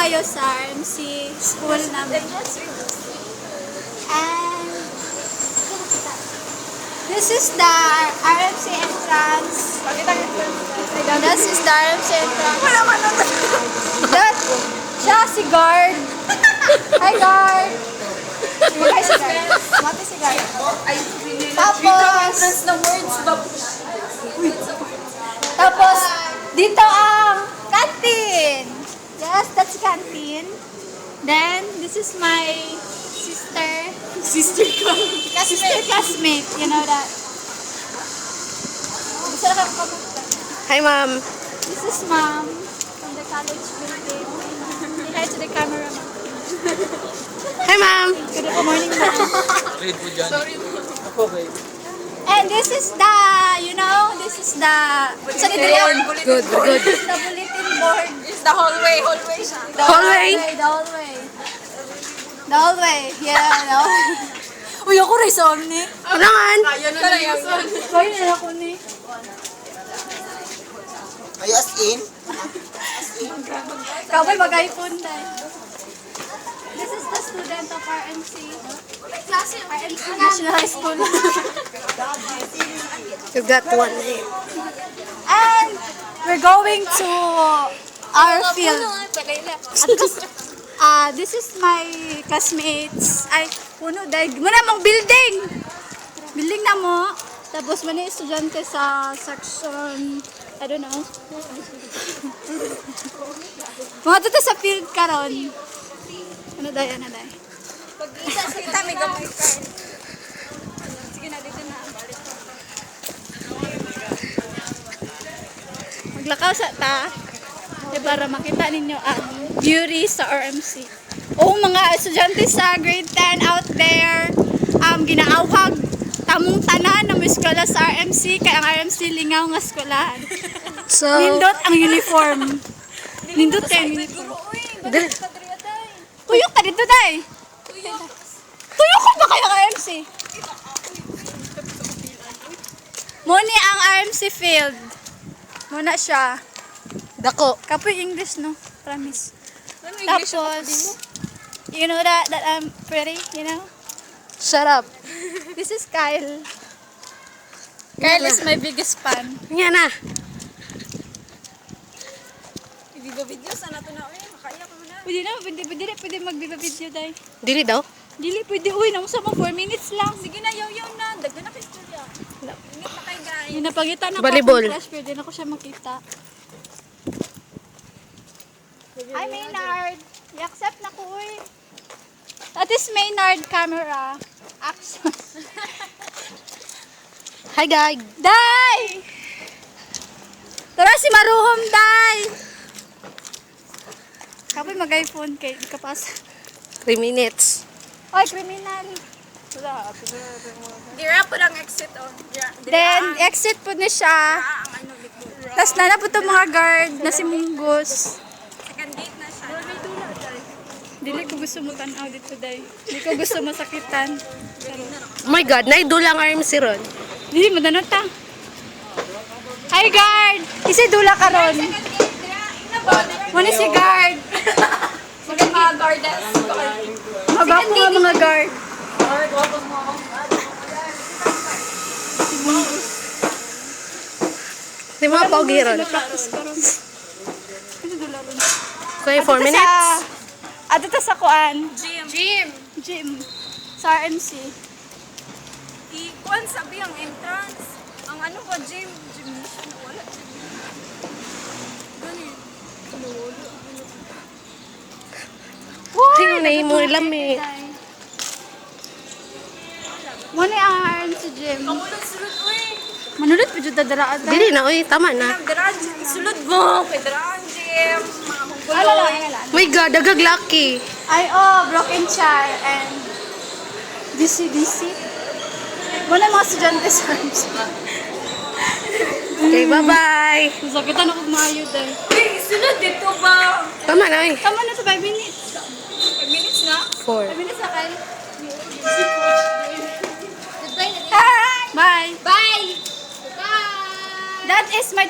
tayo sa RMC school namin. And this is the RMC entrance. This is the RMC entrance. That, siya si guard. Hi guard. Hi si guard. Mati si guard. Tapos, dito ang canteen. Yes, that's canteen. Then, this is my sister classmate. You know that. Gusto na kang kamusta. Hi, ma'am. This is mom from the college building. Say hi to the camera, ma'am. Hi, ma'am. Good morning, ma'am. Sorry. Ako, babe. And this is the, this is the... Good. This is the bulletin board. It's the hallway siya. The hallway. Yeah, the hallway. Uy, ako rin sa ni. Ulangan. Ayun na lang yung son. Kaya na ako ni. Ay, as in? Kabay mag-iPhone tayo. This is the student of RMC. RMC National High School. You got one. And we're going to our field. This is my classmates. Ay, puno dahil muna mong building. Building na mo. Tapos muna yung estudyante sa section, I don't know. Mga dito sa field karon. Ano day? Kita may gamay ka. Sige na, dito na. Maglakaw sa ta. Para makita ninyo ang beauty sa RMC. Mga estudyante sa grade 10 out there, ginaawhag tamong tanan na may eskwela sa RMC, kaya ang RMC lingaw nga eskwelahan. So, Nindot ang uniform. Nindot ang uniform. Tuyok ka dito, day. Tuyok ko ba kayo ang RMC? Muna ang RMC field. Muna siya. dako. Kapoy English, no? Promise. Tapos, you know that I'm pretty, you know? Shut up. This is Kyle. Kyle is my biggest fan. Yan na. Video sana to na. Makaiyak mo na. Pwede mag-video tayo. Dili daw. Dili, pwede. Uy, nang sa 4 minutes lang. Sige na, yaw na. Dagdan na kayo istorya. Ingat na kayo, guys. Yung napagitan ako Volleyball. ng crush, pwede na ko siya makita. Hi, Maynard. I-accept na ko, uy. That is Maynard camera. Action. Hi, guys. Day! Tara si Maruhom, Day! Kapoy mag-iPhone kay kapasa. 3 minutes. Oy, kriminal. Dira po lang exit on. Then, exit po na siya. Ang ano, likod. Tapos na po itong mga guard na si Munggos. Second gate na siya. Dili ko gusto mo tanaw dito, Day. Dili ko gusto masakitan. Oh my God, naidulang RMC ron. Dili mo na ta. Hi, guard! Isi dula ka ron. Muna si guard. Mga guardas. Magwapo nga mga guard. Di mga pogi ron. Practice ka ron. Isi dula ron. Okay, 4 minutes. Ato sa kuan. Gym. Sa RMC. Ikuan sabi ang entrance. Ang ano ko, gym. Gym mission. Wala. Ganun. Sino na yung mga lami? Muna ang RMC gym. Kamulong sulod, uy. Manulot pa dyan dadaraan. Dili na, uy, tama na. Daraan, sulod mo. Kay daraan, gym. Mga munggulo. Oh my God, dagag lucky. Ay, broken chair and DC. Muna mga estudyante sa RMC. Okay, bye-bye. Sakitan ako maayo dahil. Uy, sulod dito ba? Tama na, uy. Tama na sa 5 minutes. 5 minutes na? 4. 5 minutes na kayo. Bye! Bye! That is my